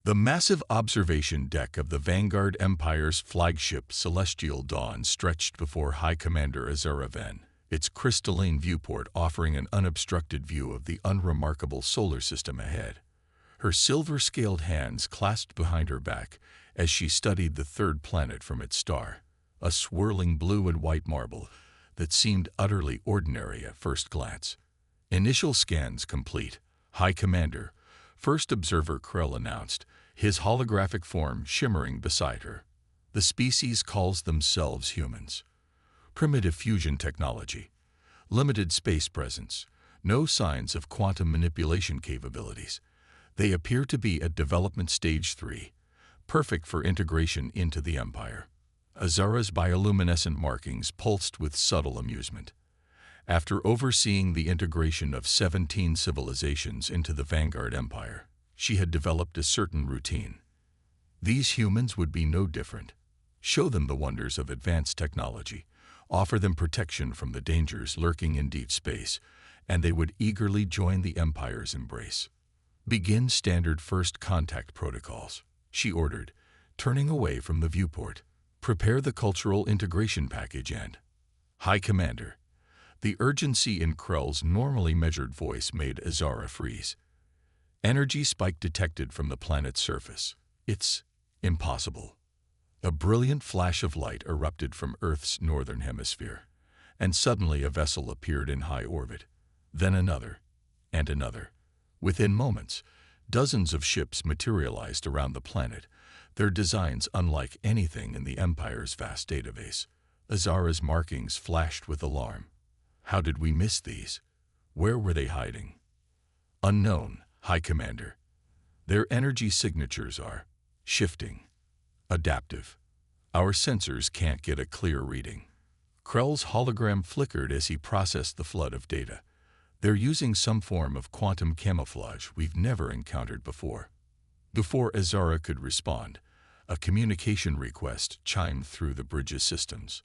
The massive observation deck of the Vanguard Empire's flagship Celestial Dawn stretched before High Commander Azura Ven, its crystalline viewport offering an unobstructed view of the unremarkable solar system ahead. Her silver-scaled hands clasped behind her back as she studied the third planet from its star, a swirling blue and white marble that seemed utterly ordinary at first glance. Initial scans complete, High Commander, First Observer Krell announced, his holographic form shimmering beside her. The species calls themselves humans. Primitive fusion technology, limited space presence, no signs of quantum manipulation capabilities. They appear to be at development stage 3, perfect for integration into the Empire. Azura's bioluminescent markings pulsed with subtle amusement. After overseeing the integration of 17 civilizations into the Vanguard Empire, she had developed a certain routine. These humans would be no different. Show them the wonders of advanced technology, offer them protection from the dangers lurking in deep space, and they would eagerly join the Empire's embrace. Begin standard first contact protocols, she ordered, turning away from the viewport. Prepare the cultural integration package and... High Commander. The urgency in Krell's normally measured voice made Azura freeze. Energy spike detected from the planet's surface. It's impossible. A brilliant flash of light erupted from Earth's northern hemisphere, and suddenly a vessel appeared in high orbit. Then another, and another. Within moments, dozens of ships materialized around the planet, their designs unlike anything in the Empire's vast database. Azura's markings flashed with alarm. How did we miss these? Where were they hiding? Unknown, High Commander. Their energy signatures are shifting, adaptive. Our sensors can't get a clear reading. Krell's hologram flickered as he processed the flood of data. They're using some form of quantum camouflage we've never encountered before. Before Azura could respond, a communication request chimed through the bridge's systems.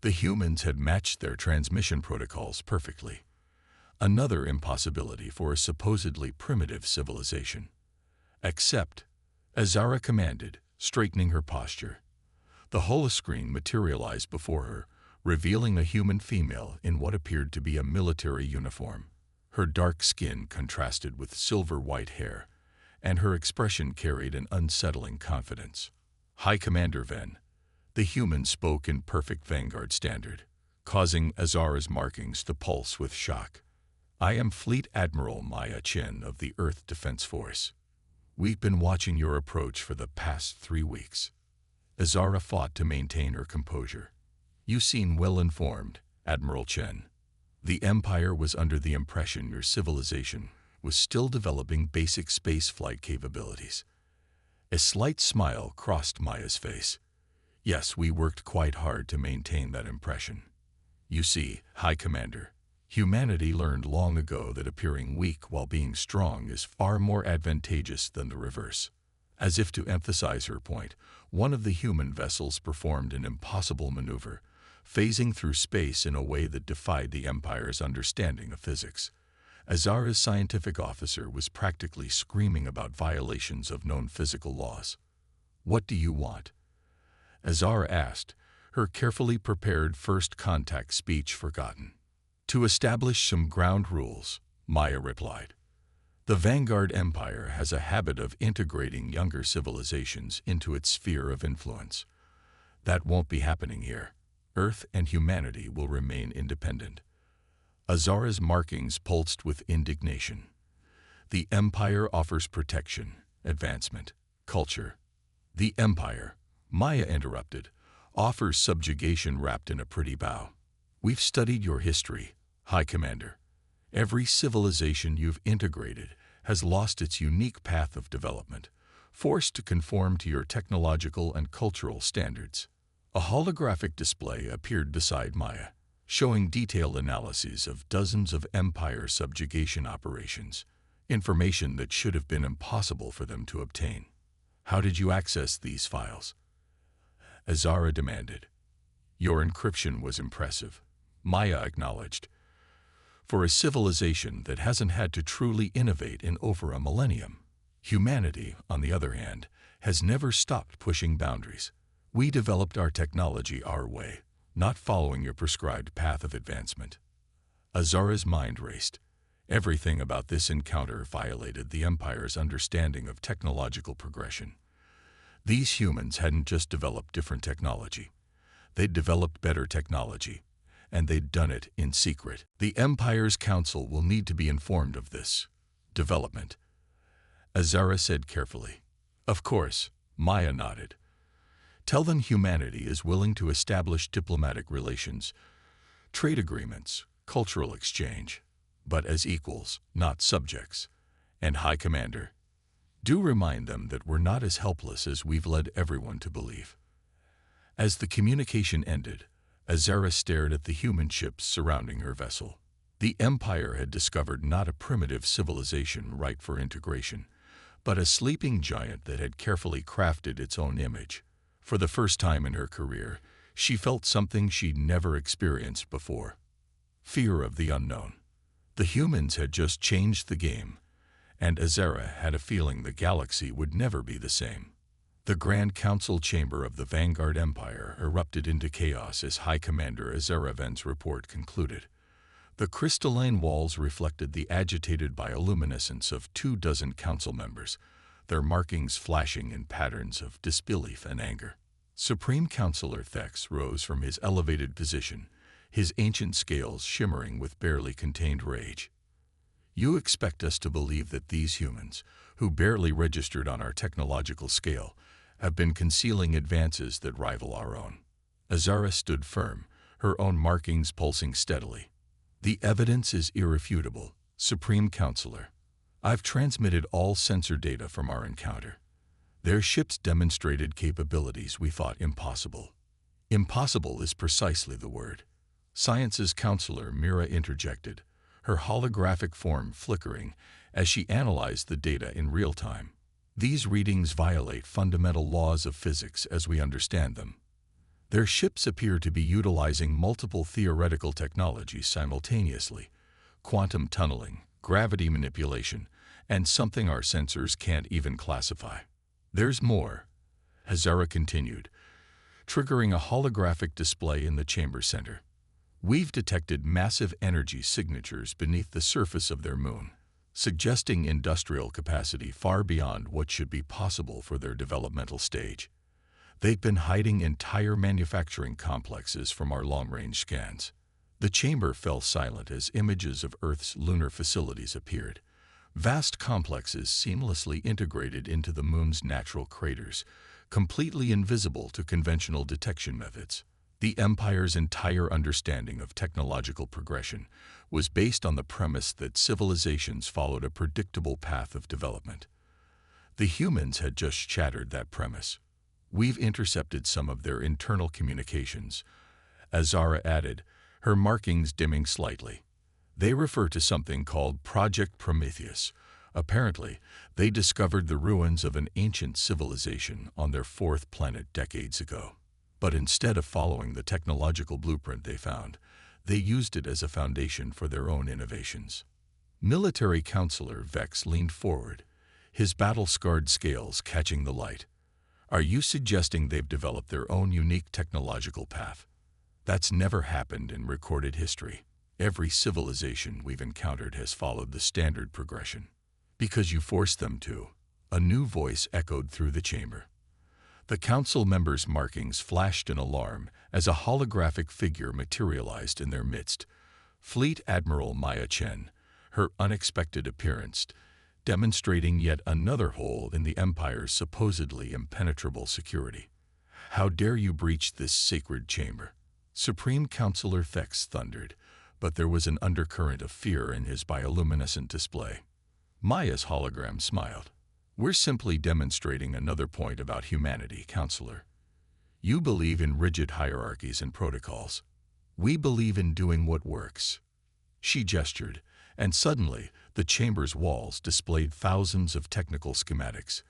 The humans had matched their transmission protocols perfectly. Another impossibility for a supposedly primitive civilization. Accept, Azura commanded, straightening her posture. The holoscreen materialized before her, revealing a human female in what appeared to be a military uniform. Her dark skin contrasted with silver-white hair, and her expression carried an unsettling confidence. High Commander Ven. The human spoke in perfect Vanguard standard, causing Azura's markings to pulse with shock. I am Fleet Admiral Maya Chin of the Earth Defense Force. We've been watching your approach for the past 3 weeks. Azura fought to maintain her composure. You seem well-informed, Admiral Chen. The Empire was under the impression your civilization was still developing basic spaceflight capabilities. A slight smile crossed Maya's face. Yes, we worked quite hard to maintain that impression. You see, High Commander, humanity learned long ago that appearing weak while being strong is far more advantageous than the reverse. As if to emphasize her point, one of the human vessels performed an impossible maneuver, phasing through space in a way that defied the Empire's understanding of physics. Azura's scientific officer was practically screaming about violations of known physical laws. What do you want? Azura asked, her carefully prepared first contact speech forgotten. To establish some ground rules, Maya replied. The Vanguard Empire has a habit of integrating younger civilizations into its sphere of influence. That won't be happening here. Earth and humanity will remain independent. Azura's markings pulsed with indignation. The Empire offers protection, advancement, culture. The Empire, Maya interrupted, offers subjugation wrapped in a pretty bow. We've studied your history, High Commander. Every civilization you've integrated has lost its unique path of development, forced to conform to your technological and cultural standards. A holographic display appeared beside Maya, showing detailed analyses of dozens of Empire subjugation operations, information that should have been impossible for them to obtain. How did you access these files? Azura demanded. Your encryption was impressive, Maya acknowledged. For a civilization that hasn't had to truly innovate in over a millennium, Humanity, on the other hand, has never stopped pushing boundaries. We developed our technology our way, not following your prescribed path of advancement. Azara's mind raced. Everything about this encounter violated the Empire's understanding of technological progression. These humans hadn't just developed different technology. They'd developed better technology, and they'd done it in secret. The Empire's Council will need to be informed of this development, Azara said carefully. Of course, Maya nodded. Tell them humanity is willing to establish diplomatic relations, trade agreements, cultural exchange, but as equals, not subjects. And High Commander, do remind them that we're not as helpless as we've led everyone to believe. As the communication ended, Azara stared at the human ships surrounding her vessel. The Empire had discovered not a primitive civilization ripe for integration, but a sleeping giant that had carefully crafted its own image. For the first time in her career, she felt something she'd never experienced before: fear of the unknown. The humans had just changed the game, and Azara had a feeling the galaxy would never be the same. The Grand Council chamber of the Vanguard Empire erupted into chaos as High Commander Azaraven's report concluded. The crystalline walls reflected the agitated bioluminescence of 24 council members, their markings flashing in patterns of disbelief and anger. Supreme Councilor Thex rose from his elevated position, his ancient scales shimmering with barely contained rage. You expect us to believe that these humans, who barely registered on our technological scale, have been concealing advances that rival our own. Azara stood firm, her own markings pulsing steadily. The evidence is irrefutable, Supreme Councilor. I've transmitted all sensor data from our encounter. Their ships demonstrated capabilities we thought impossible. Impossible is precisely the word. Science's Counselor Mira interjected, her holographic form flickering as she analyzed the data in real time. These readings violate fundamental laws of physics as we understand them. Their ships appear to be utilizing multiple theoretical technologies simultaneously: quantum tunneling, gravity manipulation, and something our sensors can't even classify. There's more, Azara continued, triggering a holographic display in the chamber center. We've detected massive energy signatures beneath the surface of their moon, suggesting industrial capacity far beyond what should be possible for their developmental stage. They'd been hiding entire manufacturing complexes from our long-range scans. The chamber fell silent as images of Earth's lunar facilities appeared. Vast complexes seamlessly integrated into the moon's natural craters, completely invisible to conventional detection methods. The Empire's entire understanding of technological progression was based on the premise that civilizations followed a predictable path of development. The humans had just shattered that premise. We've intercepted some of their internal communications, Azara added, her markings dimming slightly. They refer to something called Project Prometheus. Apparently, they discovered the ruins of an ancient civilization on their fourth planet decades ago. But instead of following the technological blueprint they found, they used it as a foundation for their own innovations. Military Counselor Vex leaned forward, his battle-scarred scales catching the light. Are you suggesting they've developed their own unique technological path? That's never happened in recorded history. Every civilization we've encountered has followed the standard progression. Because you forced them to, a new voice echoed through the chamber. The council members' markings flashed in alarm as a holographic figure materialized in their midst. Fleet Admiral Maya Chen, her unexpected appearance demonstrating yet another hole in the Empire's supposedly impenetrable security. How dare you breach this sacred chamber? Supreme Councilor Thex thundered, but there was an undercurrent of fear in his bioluminescent display. Maya's hologram smiled. We're simply demonstrating another point about humanity, Counselor. You believe in rigid hierarchies and protocols. We believe in doing what works. She gestured, and suddenly the chamber's walls displayed thousands of technical schematics.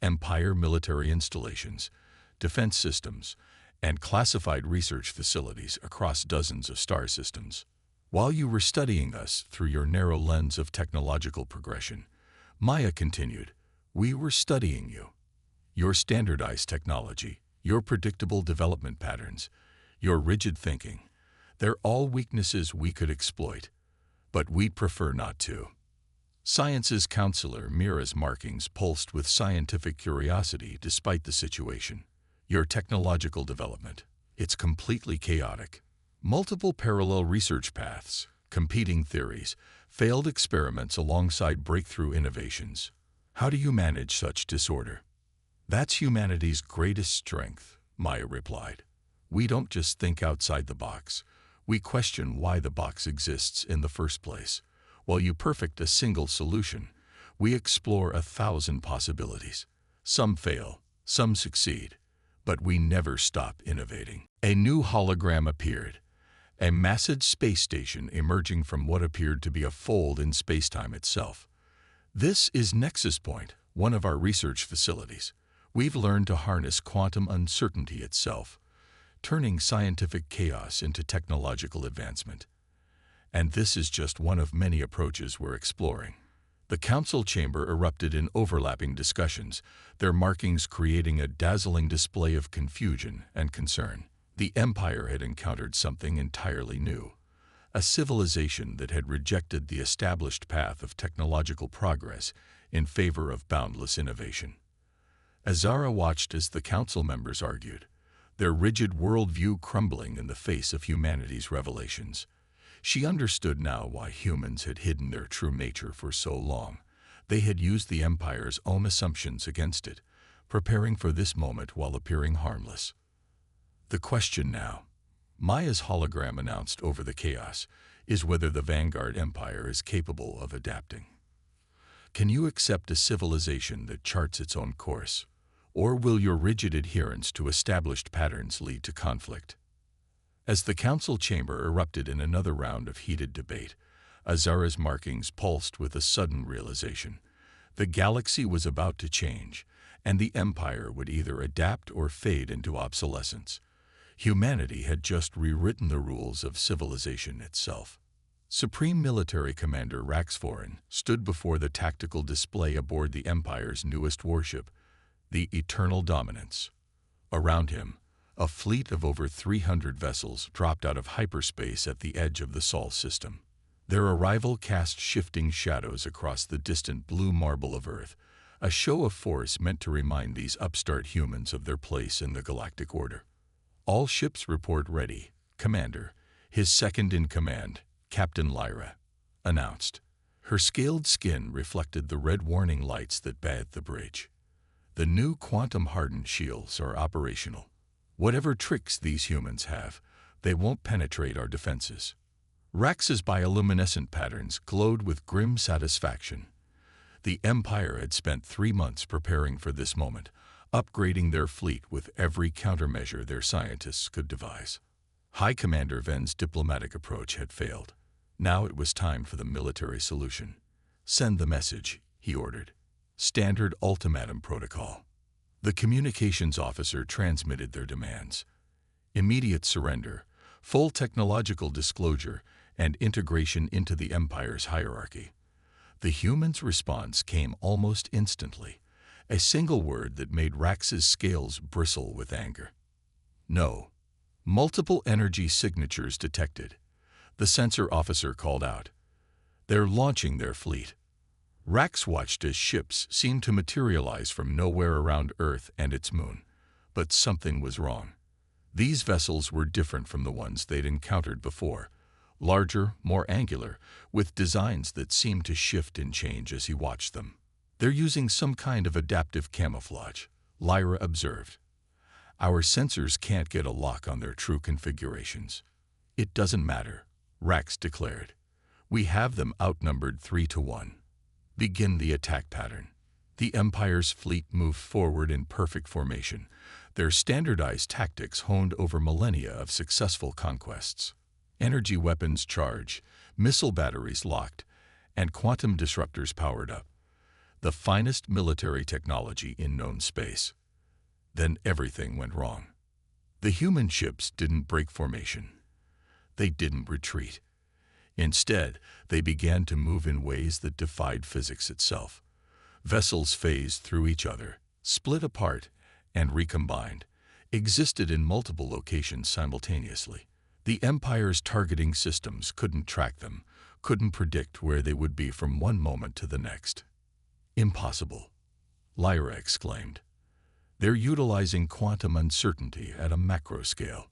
Empire military installations, defense systems, and classified research facilities across dozens of star systems. While you were studying us through your narrow lens of technological progression, Maya continued, We were studying you. Your standardized technology, your predictable development patterns, your rigid thinking. They're all weaknesses we could exploit, but we'd prefer not to. Science's counselor Mira's markings pulsed with scientific curiosity despite the situation. Your technological development, it's completely chaotic. Multiple parallel research paths, competing theories, failed experiments alongside breakthrough innovations. How do you manage such disorder? That's humanity's greatest strength, Maya replied. We don't just think outside the box. We question why the box exists in the first place. While you perfect a single solution, we explore 1,000 possibilities. Some fail, some succeed, but we never stop innovating. A new hologram appeared, a massive space station emerging from what appeared to be a fold in spacetime itself. This is Nexus Point, one of our research facilities. We've learned to harness quantum uncertainty itself, turning scientific chaos into technological advancement. And this is just one of many approaches we're exploring. The council chamber erupted in overlapping discussions, their markings creating a dazzling display of confusion and concern. The Empire had encountered something entirely new, a civilization that had rejected the established path of technological progress in favor of boundless innovation. Azara watched as the council members argued, their rigid worldview crumbling in the face of humanity's revelations. She understood now why humans had hidden their true nature for so long. They had used the Empire's own assumptions against it, preparing for this moment while appearing harmless. The question now, Maya's hologram announced over the chaos, is whether the Vanguard Empire is capable of adapting. Can you accept a civilization that charts its own course? Or will your rigid adherence to established patterns lead to conflict? As the council chamber erupted in another round of heated debate, Azara's markings pulsed with a sudden realization. The galaxy was about to change, and the Empire would either adapt or fade into obsolescence. Humanity had just rewritten the rules of civilization itself. Supreme Military Commander Raxforin stood before the tactical display aboard the Empire's newest warship, the Eternal Dominance. Around him, a fleet of over 300 vessels dropped out of hyperspace at the edge of the Sol system. Their arrival cast shifting shadows across the distant blue marble of Earth, a show of force meant to remind these upstart humans of their place in the galactic order. All ships report ready, Commander. His second-in-command, Captain Lyra, announced. Her scaled skin reflected the red warning lights that bathed the bridge. The new quantum-hardened shields are operational. Whatever tricks these humans have, they won't penetrate our defenses. Rax's bioluminescent patterns glowed with grim satisfaction. The Empire had spent 3 months preparing for this moment, upgrading their fleet with every countermeasure their scientists could devise. High Commander Ven's diplomatic approach had failed. Now it was time for the military solution. Send the message, he ordered. Standard ultimatum protocol. The communications officer transmitted their demands. Immediate surrender, full technological disclosure, and integration into the Empire's hierarchy. The humans' response came almost instantly, a single word that made Rax's scales bristle with anger. No. Multiple energy signatures detected. The sensor officer called out. They're launching their fleet. Rax watched as ships seemed to materialize from nowhere around Earth and its moon. But something was wrong. These vessels were different from the ones they'd encountered before. Larger, more angular, with designs that seemed to shift and change as he watched them. They're using some kind of adaptive camouflage, Lyra observed. Our sensors can't get a lock on their true configurations. It doesn't matter, Rax declared. We have them outnumbered 3-1. Begin the attack pattern. The Empire's fleet moved forward in perfect formation, their standardized tactics honed over millennia of successful conquests. Energy weapons charged, missile batteries locked, and quantum disruptors powered up. The finest military technology in known space. Then everything went wrong. The human ships didn't break formation. They didn't retreat. Instead, they began to move in ways that defied physics itself. Vessels phased through each other, split apart, and recombined, existed in multiple locations simultaneously. The Empire's targeting systems couldn't track them, couldn't predict where they would be from one moment to the next. Impossible, Lyra exclaimed. They're utilizing quantum uncertainty at a macro scale.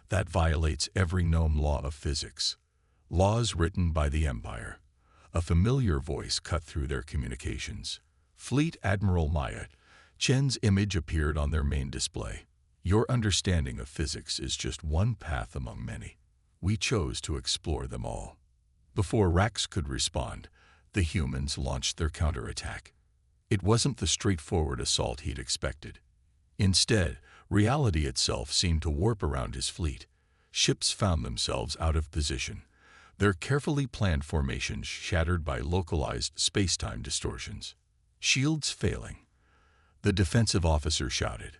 That violates every known law of physics. Laws written by the Empire. A familiar voice cut through their communications. Fleet Admiral Maya, Chen's image appeared on their main display. Your understanding of physics is just one path among many. We chose to explore them all. Before Rax could respond, the humans launched their counterattack. It wasn't the straightforward assault he'd expected. Instead, reality itself seemed to warp around his fleet. Ships found themselves out of position, their carefully planned formations shattered by localized space-time distortions. Shields failing. The defensive officer shouted,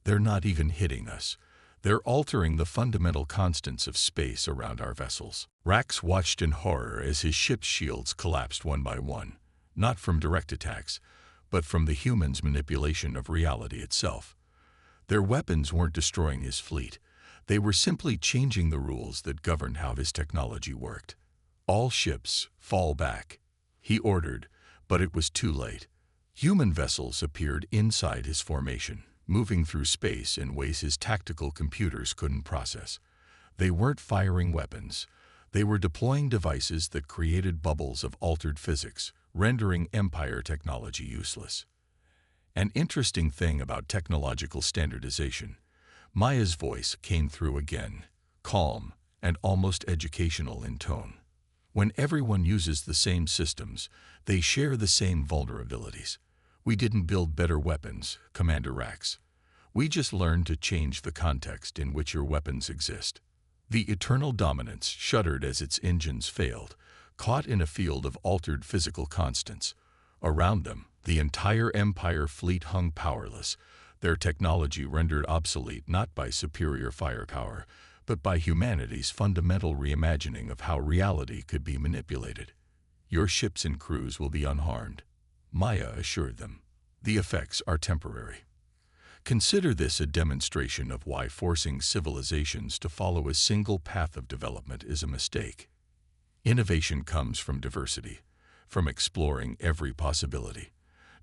"They're not even hitting us. They're altering the fundamental constants of space around our vessels." Rax watched in horror as his ship's shields collapsed one by one, not from direct attacks, but from the humans' manipulation of reality itself. Their weapons weren't destroying his fleet. They were simply changing the rules that governed how his technology worked. "All ships, fall back," he ordered, but it was too late. Human vessels appeared inside his formation, moving through space in ways his tactical computers couldn't process. They weren't firing weapons. They were deploying devices that created bubbles of altered physics, rendering Empire technology useless. An interesting thing about technological standardization. Maya's voice came through again, calm and almost educational in tone. When everyone uses the same systems, they share the same vulnerabilities. We didn't build better weapons, Commander Rax. We just learned to change the context in which your weapons exist. The Eternal Dominance shuddered as its engines failed, caught in a field of altered physical constants. Around them, the entire Empire fleet hung powerless, their technology rendered obsolete not by superior firepower, but by humanity's fundamental reimagining of how reality could be manipulated. "Your ships and crews will be unharmed," Maya assured them. "The effects are temporary. Consider this a demonstration of why forcing civilizations to follow a single path of development is a mistake. Innovation comes from diversity, from exploring every possibility,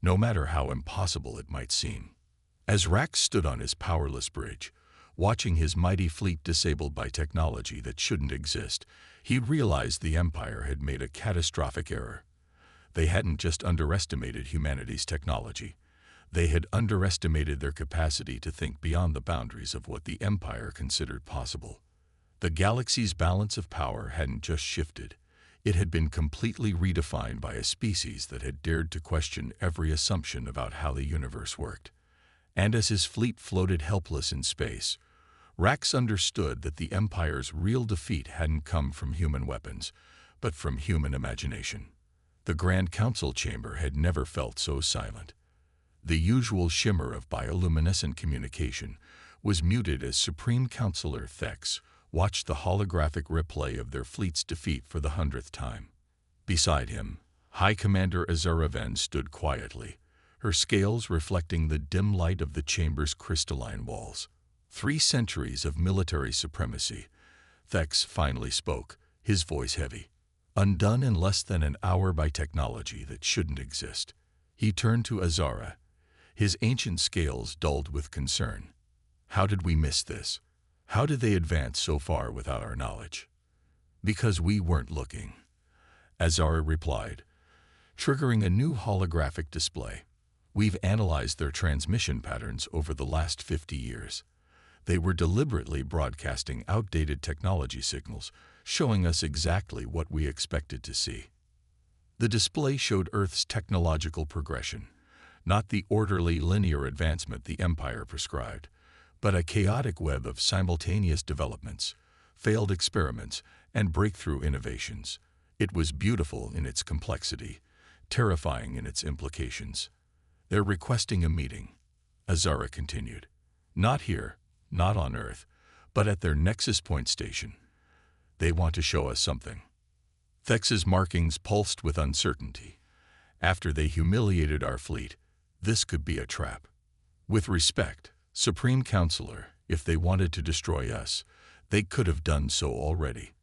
no matter how impossible it might seem." As Rax stood on his powerless bridge, watching his mighty fleet disabled by technology that shouldn't exist, he realized the Empire had made a catastrophic error. They hadn't just underestimated humanity's technology. They had underestimated their capacity to think beyond the boundaries of what the Empire considered possible. The galaxy's balance of power hadn't just shifted. It had been completely redefined by a species that had dared to question every assumption about how the universe worked. And as his fleet floated helpless in space, Rax understood that the Empire's real defeat hadn't come from human weapons, but from human imagination. The Grand Council chamber had never felt so silent. The usual shimmer of bioluminescent communication was muted as Supreme Counselor Thex watched the holographic replay of their fleet's defeat for the 100th time. Beside him, High Commander Azura Ven stood quietly, her scales reflecting the dim light of the chamber's crystalline walls. 3 centuries of military supremacy, Thex finally spoke, his voice heavy. Undone in less than an hour by technology that shouldn't exist. He turned to Azura, his ancient scales dulled with concern. "How did we miss this? How did they advance so far without our knowledge?" "Because we weren't looking," Azura replied, triggering a new holographic display. "We've analyzed their transmission patterns over the last 50 years. They were deliberately broadcasting outdated technology signals, showing us exactly what we expected to see." The display showed Earth's technological progression, not the orderly linear advancement the Empire prescribed, but a chaotic web of simultaneous developments, failed experiments, and breakthrough innovations. It was beautiful in its complexity, terrifying in its implications. "They're requesting a meeting," Azura continued. "Not here, not on Earth, but at their Nexus Point station. They want to show us something." Thex's markings pulsed with uncertainty. After they humiliated our fleet, this could be a trap. With respect, Supreme Counselor, if they wanted to destroy us, they could have done so already.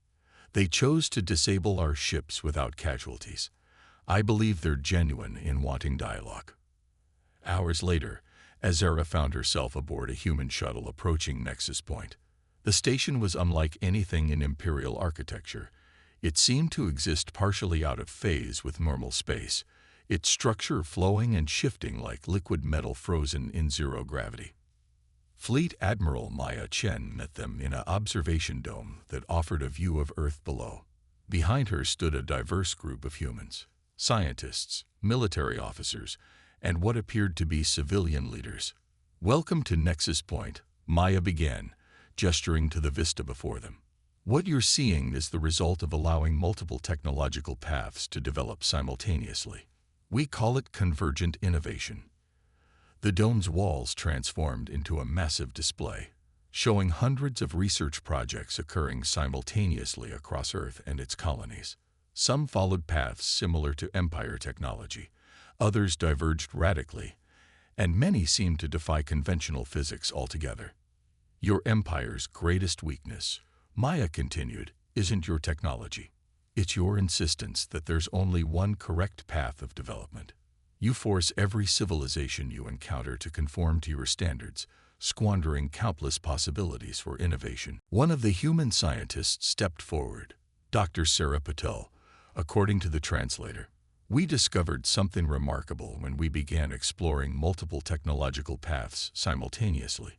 They chose to disable our ships without casualties. I believe they're genuine in wanting dialogue. Hours later, Azara found herself aboard a human shuttle approaching Nexus Point. The station was unlike anything in Imperial architecture. It seemed to exist partially out of phase with normal space, its structure flowing and shifting like liquid metal frozen in zero gravity. Fleet Admiral Maya Chen met them in an observation dome that offered a view of Earth below. Behind her stood a diverse group of humans, scientists, military officers, and what appeared to be civilian leaders. "Welcome to Nexus Point," Maya began, gesturing to the vista before them. "What you're seeing is the result of allowing multiple technological paths to develop simultaneously. We call it convergent innovation." The dome's walls transformed into a massive display, showing hundreds of research projects occurring simultaneously across Earth and its colonies. Some followed paths similar to Empire technology, others diverged radically, and many seemed to defy conventional physics altogether. "Your Empire's greatest weakness," Maya continued, "isn't your technology. It's your insistence that there's only one correct path of development. You force every civilization you encounter to conform to your standards, squandering countless possibilities for innovation." One of the human scientists stepped forward, Dr. Sarah Patel, according to the translator. "We discovered something remarkable when we began exploring multiple technological paths simultaneously.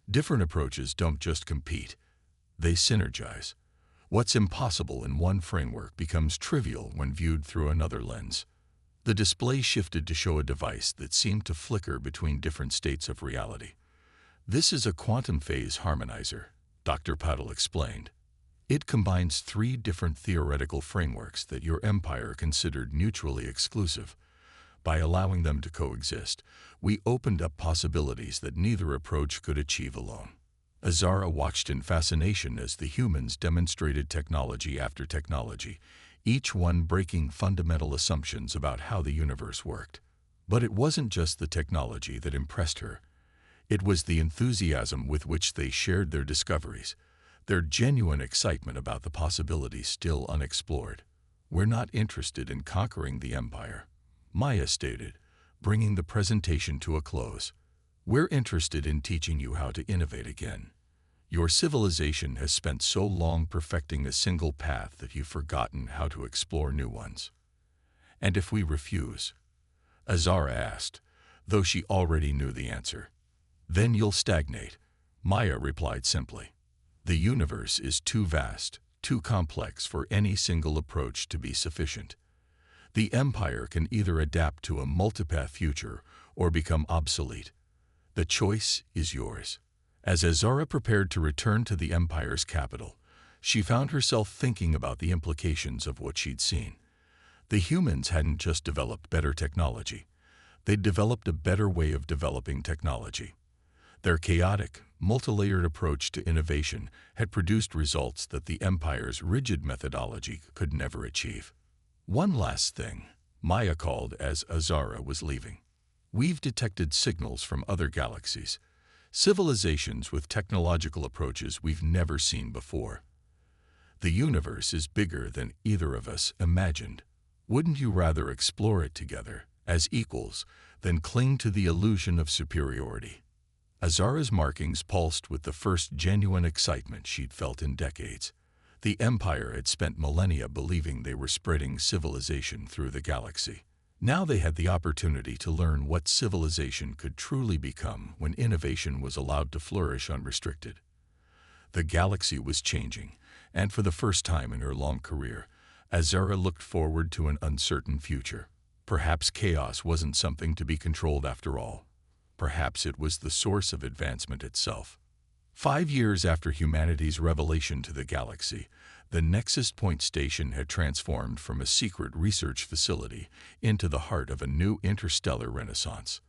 Different approaches don't just compete, they synergize. What's impossible in one framework becomes trivial when viewed through another lens." The display shifted to show a device that seemed to flicker between different states of reality. "This is a quantum phase harmonizer," Dr. Patel explained. "It combines 3 different theoretical frameworks that your Empire considered mutually exclusive. By allowing them to coexist, we opened up possibilities that neither approach could achieve alone." Azara watched in fascination as the humans demonstrated technology after technology, each one breaking fundamental assumptions about how the universe worked. But it wasn't just the technology that impressed her. It was the enthusiasm with which they shared their discoveries, their genuine excitement about the possibilities still unexplored. "We're not interested in conquering the Empire," Maya stated, bringing the presentation to a close. "We're interested in teaching you how to innovate again. Your civilization has spent so long perfecting a single path that you've forgotten how to explore new ones." "And if we refuse?" Azara asked, though she already knew the answer. "Then you'll stagnate," Maya replied simply. "The universe is too vast, too complex for any single approach to be sufficient. The Empire can either adapt to a multipath future or become obsolete. The choice is yours." As Azara prepared to return to the Empire's capital, she found herself thinking about the implications of what she'd seen. The humans hadn't just developed better technology, they'd developed a better way of developing technology. Their chaotic, multi-layered approach to innovation had produced results that the Empire's rigid methodology could never achieve. "One last thing," Maya called as Azara was leaving. "We've detected signals from other galaxies, civilizations with technological approaches we've never seen before. The universe is bigger than either of us imagined. Wouldn't you rather explore it together, as equals, than cling to the illusion of superiority?" Azara's markings pulsed with the first genuine excitement she'd felt in decades. The Empire had spent millennia believing they were spreading civilization through the galaxy. Now they had the opportunity to learn what civilization could truly become when innovation was allowed to flourish unrestricted. The galaxy was changing, and for the first time in her long career, Azara looked forward to an uncertain future. Perhaps chaos wasn't something to be controlled after all. Perhaps it was the source of advancement itself. 5 years after humanity's revelation to the galaxy, the Nexus Point station had transformed from a secret research facility into the heart of a new interstellar renaissance.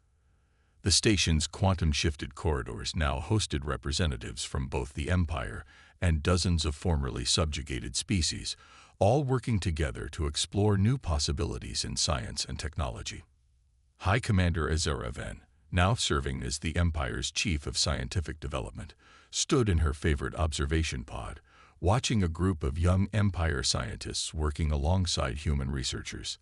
The station's quantum-shifted corridors now hosted representatives from both the Empire and dozens of formerly subjugated species, all working together to explore new possibilities in science and technology. High Commander Azura Ven, now serving as the Empire's Chief of Scientific Development, stood in her favorite observation pod, watching a group of young Empire scientists working alongside human researchers.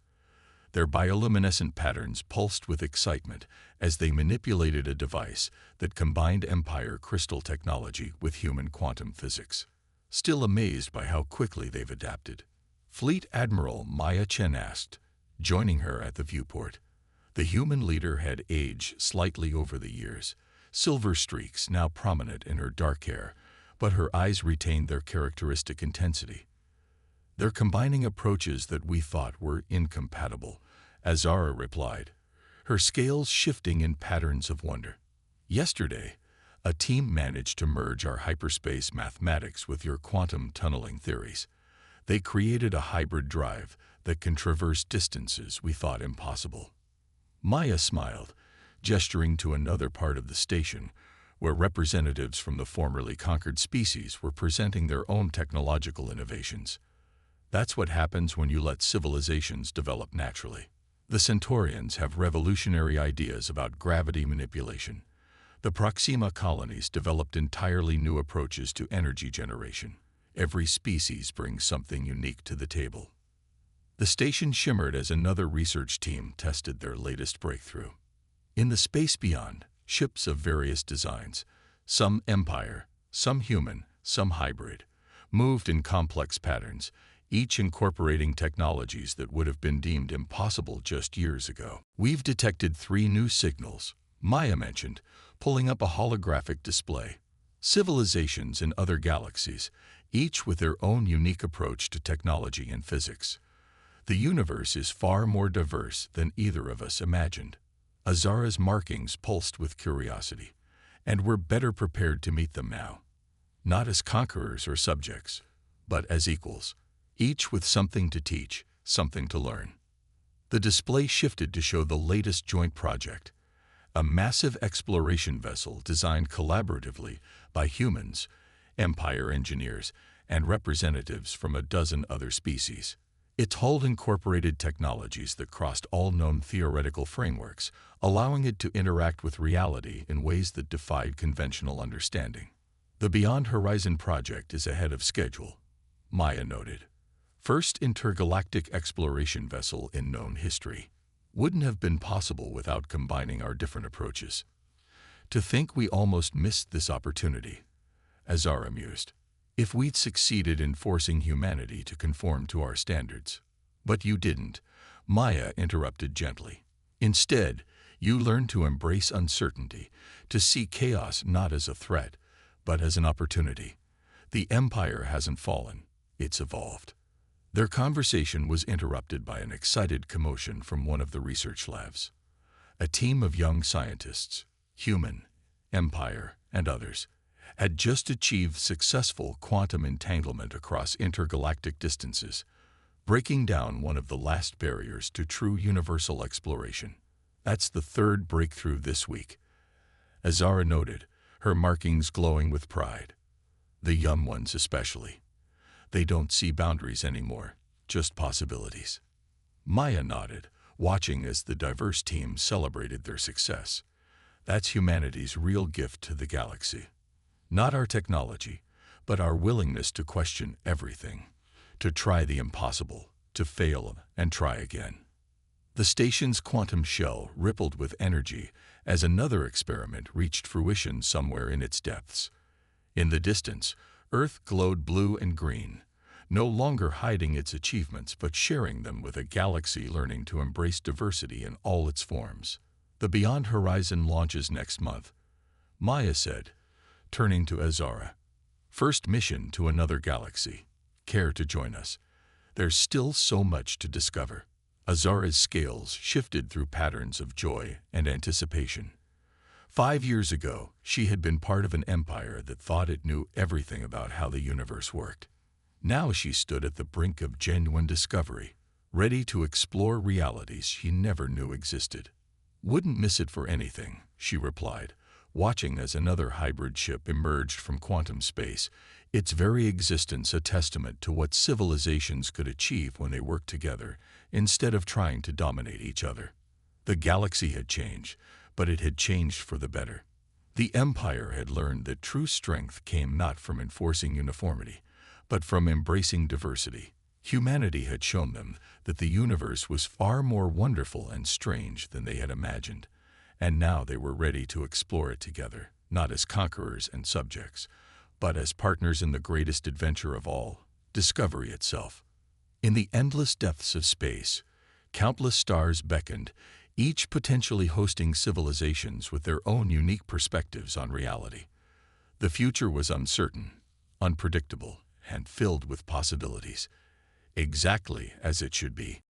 Their bioluminescent patterns pulsed with excitement as they manipulated a device that combined Empire crystal technology with human quantum physics. Still amazed by how quickly they've adapted, Fleet Admiral Maya Chen asked, joining her at the viewport. The human leader had aged slightly over the years, silver streaks now prominent in her dark hair, but her eyes retained their characteristic intensity. "They're combining approaches that we thought were incompatible," Azura replied, her scales shifting in patterns of wonder. "Yesterday, a team managed to merge our hyperspace mathematics with your quantum tunneling theories. They created a hybrid drive that can traverse distances we thought impossible." Maya smiled, gesturing to another part of the station, where representatives from the formerly conquered species were presenting their own technological innovations. "That's what happens when you let civilizations develop naturally. The Centaurians have revolutionary ideas about gravity manipulation. The Proxima colonies developed entirely new approaches to energy generation. Every species brings something unique to the table." The station shimmered as another research team tested their latest breakthrough. In the space beyond, ships of various designs, some Empire, some human, some hybrid, moved in complex patterns, each incorporating technologies that would have been deemed impossible just years ago. "We've detected 3 new signals," Maya mentioned, pulling up a holographic display. "Civilizations in other galaxies, each with their own unique approach to technology and physics. The universe is far more diverse than either of us imagined." Azura's markings pulsed with curiosity, "and we're better prepared to meet them now. Not as conquerors or subjects, but as equals, each with something to teach, something to learn." The display shifted to show the latest joint project, a massive exploration vessel designed collaboratively by humans, Empire engineers, and representatives from a dozen other species. Its hull incorporated technologies that crossed all known theoretical frameworks, allowing it to interact with reality in ways that defied conventional understanding. "The Beyond Horizon project is ahead of schedule," Maya noted. "First intergalactic exploration vessel in known history. Wouldn't have been possible without combining our different approaches. To think we almost missed this opportunity," Azura mused. "If we'd succeeded in forcing humanity to conform to our standards." "But you didn't," Maya interrupted gently. "Instead, you learned to embrace uncertainty, to see chaos not as a threat, but as an opportunity. The Empire hasn't fallen, it's evolved." Their conversation was interrupted by an excited commotion from one of the research labs. A team of young scientists, human, Empire, and others, had just achieved successful quantum entanglement across intergalactic distances, breaking down one of the last barriers to true universal exploration. "That's the 3rd breakthrough this week," Azura noted, her markings glowing with pride. "The young ones especially. They don't see boundaries anymore, just possibilities." Maya nodded, watching as the diverse team celebrated their success. "That's humanity's real gift to the galaxy. Not our technology, but our willingness to question everything, to try the impossible, to fail and try again." The station's quantum shell rippled with energy as another experiment reached fruition somewhere in its depths. In the distance, Earth glowed blue and green, no longer hiding its achievements but sharing them with a galaxy learning to embrace diversity in all its forms. "The Beyond Horizon launches next month," Maya said, turning to Azura. "First mission to another galaxy. Care to join us? There's still so much to discover." Azura's scales shifted through patterns of joy and anticipation. 5 years ago, she had been part of an empire that thought it knew everything about how the universe worked. Now she stood at the brink of genuine discovery, ready to explore realities she never knew existed. "Wouldn't miss it for anything," she replied, watching as another hybrid ship emerged from quantum space, its very existence a testament to what civilizations could achieve when they worked together, instead of trying to dominate each other. The galaxy had changed, but it had changed for the better. The Empire had learned that true strength came not from enforcing uniformity, but from embracing diversity. Humanity had shown them that the universe was far more wonderful and strange than they had imagined, and now they were ready to explore it together, not as conquerors and subjects, but as partners in the greatest adventure of all, discovery itself. In the endless depths of space, countless stars beckoned, each potentially hosting civilizations with their own unique perspectives on reality. The future was uncertain, unpredictable, and filled with possibilities, exactly as it should be.